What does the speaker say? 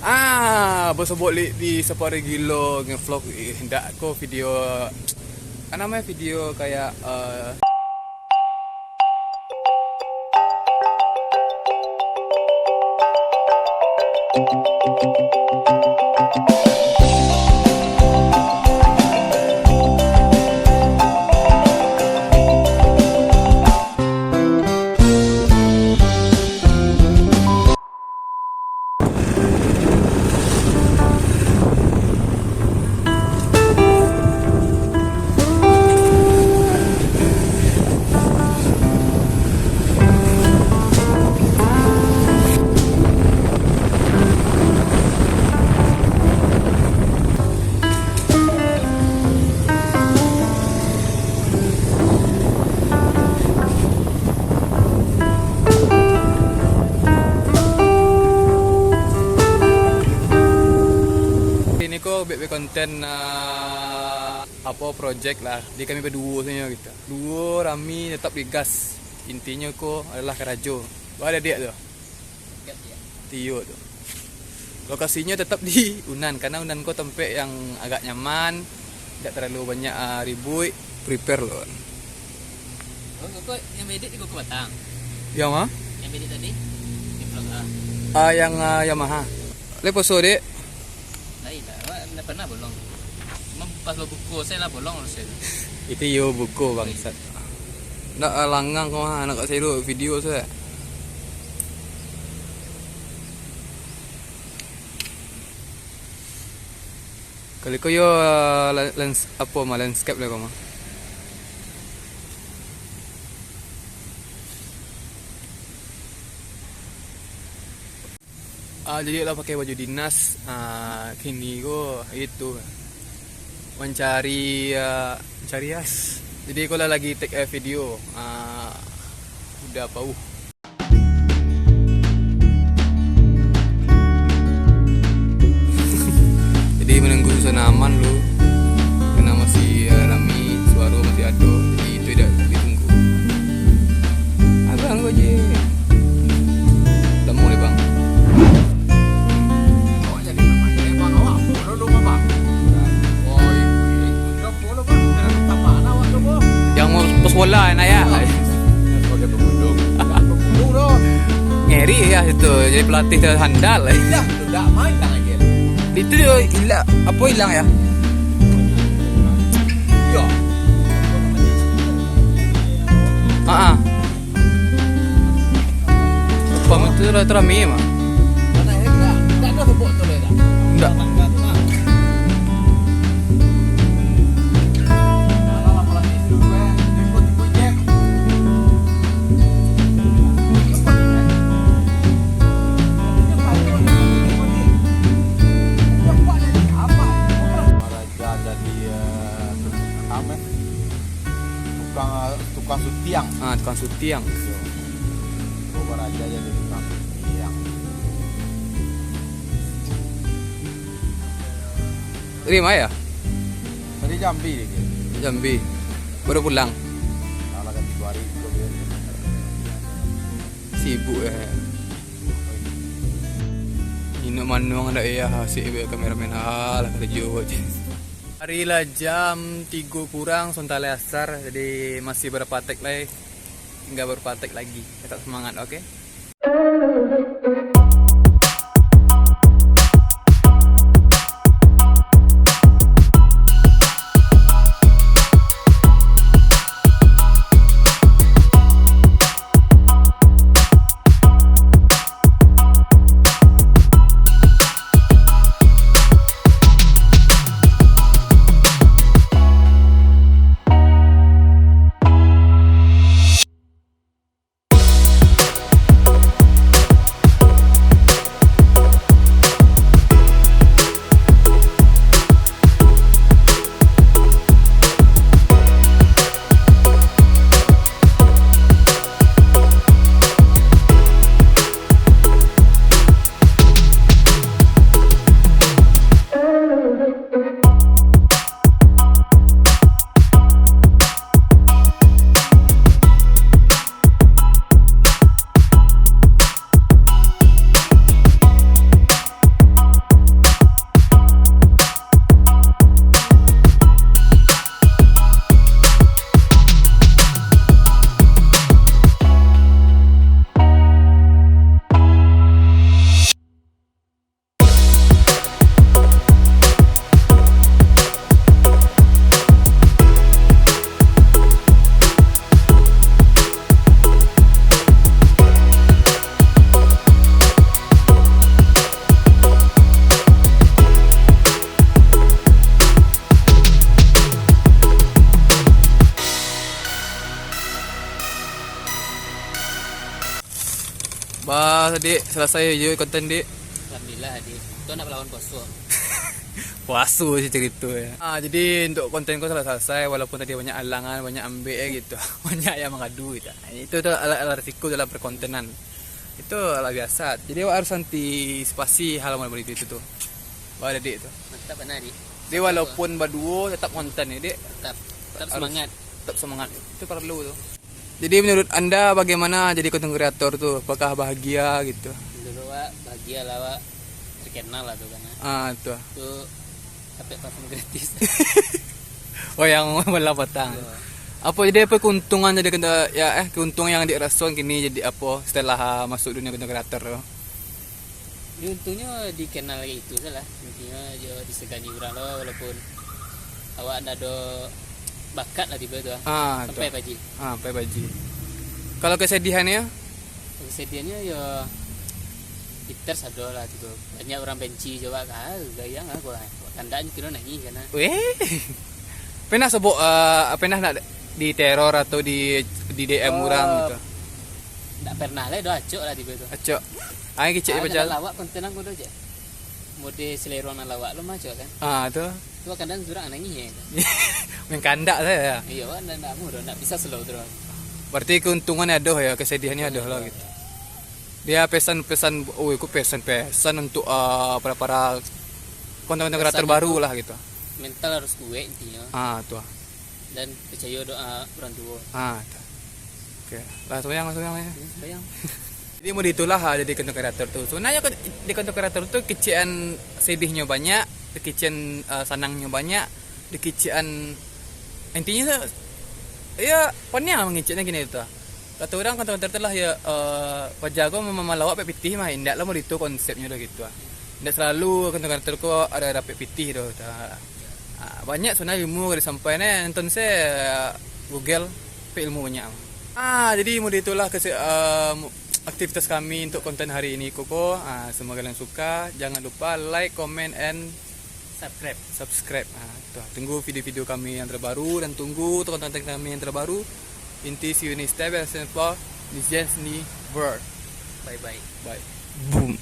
Bos sebut di separi gilo ngevlog hendak ko video kan namanya video kayak ini kok BB konten apa project lah di kami berdua sebenarnya gitu. Duo Rami tetap digas. Intinya kok adalah Karajo. Ada dia tuh. Tio tuh. Lokasinya tetap di Unan karena Unan kok tempat yang agak nyaman, tidak terlalu banyak ribut, prepare loh. Oh, kok yang medit di Koko Batang. Yang mana? Yang medit tadi di vlog Yang Yamaha. Lepas sore Nggak pernah bolong. Cuma pas lo buku saya lah bolong harusnya. itu yo buku bangsat. Ndak langang kau anak kat saya video saya. Kali kau yo landscape lah kau mah. Jadi lah pakai baju dinas. Kini go itu mencari as. Jadi kalau lagi take video udah pauh. Jadi menunggu suasana aman lu. Karena masih Rami, suara masih ada. Jadi itu tidak ditunggu. Abang aja. Udah mulai bang. Pos bola enak ya. Sebagai pemundung. Pemundung dong. Ngeri ya itu jadi pelatih handal. Ilah, tidak main tangan aja. Itu dia hilang apa hilang ya? Iya. Apa itu rame mah? Mana ya enggak? Enggak ada sebut tu dah. Enggak. Tukang sutiang. Tukang sutiang. Bogor aja jadi tukang sutiang. Terima ya? Tadi Jambi dia. Jambi. Baru pulang. Kalau ganti 2 hari juga dia. Sibuk ya. Ini manuang ada ya hasil kameramen lah kerja aja. Hari lah jam 3 kurang sontale asar, jadi masih berpatek lagi, nggak berpatek lagi, tetap semangat, oke? Alhamdulillah tadi selesai je konten dik. Alhamdulillah adik. Itu nak lawan poso. Puasu sih cerita ya. Jadi untuk konten kau selesai walaupun tadi banyak alangan, banyak ambek gitu. Banyak yang mengadu gitu. Itu tuh ala resiko dalam perkontenan. Itu hal biasa. Jadi awak harus antisipasi hal model itu tuh. Wah dik itu. Mantap benar adik. Dia walaupun berduo tetap konten ya dik. Tetap semangat. Tetap semangat. Itu perlu tuh. Jadi menurut Anda bagaimana jadi content creator tuh? Apakah bahagia gitu? Dulu Wak, bahagia lah Wak. Terkenal lah tuh kan. Tuh. Tuh sampai parfum gratis. Oh yang malah petang. Apa jadi apa keuntungan jadi keuntungan yang dirasakan kini jadi apa setelah masuk dunia content creator? Ini untungnya dikenal kayak itu salah. Intinya dia disegani orang lo walaupun awak ada bakat lah tiba tu. Sampai tuh. Paji. Sampai Paji. Kalau kesedihannya? Kesedihannya ya haters ada lah gitu. Banyak orang benci coba gayang aku tandaan kira nangis karena. Weh. Pernah sebut pernah nak di teror atau di DM orang gitu. Tak pernah lah dah acok lah tiba tu. Acok. Ai kecil baca. Lawak konten aku tu je. Mode selera nak lawak lu macam kan. Tuh. Tu kadang surang nangis ya. Main kandak saya. Iya kan nak mu nak bisa slow terus. Berarti keuntungannya ada ya, kesedihannya ada lah gitu. Dia pesan-pesan, aku pesan untuk para konten-konten kreator baru lah gitu. Mental harus kuat intinya. Tuh. Dan percaya doa orang tua. Tuh. Oke, langsung yang Bayang. Jadi mau itulah jadi content creator tuh. Sebenarnya di content creator tuh kecian sedihnya banyak, kecian senangnya banyak, kecian intinya ya pokoknya mengicitnya gini itu. Kata orang content creator lah ya wajah aku memang lawak putih mah indak lah mau itu konsepnya udah gitu. Indak selalu content creator kok ada putih doh. Banyak sebenarnya ilmu dari sampainya nonton saya Google ilmu banyak. Jadi mau itulah aktivitas kami untuk konten hari ini Koko. Semoga kalian suka. Jangan lupa like, comment, and subscribe. Tunggu video-video kami yang terbaru dan tunggu konten kami yang terbaru. Inti see you next time. This is World. Bye bye. Bye. Boom.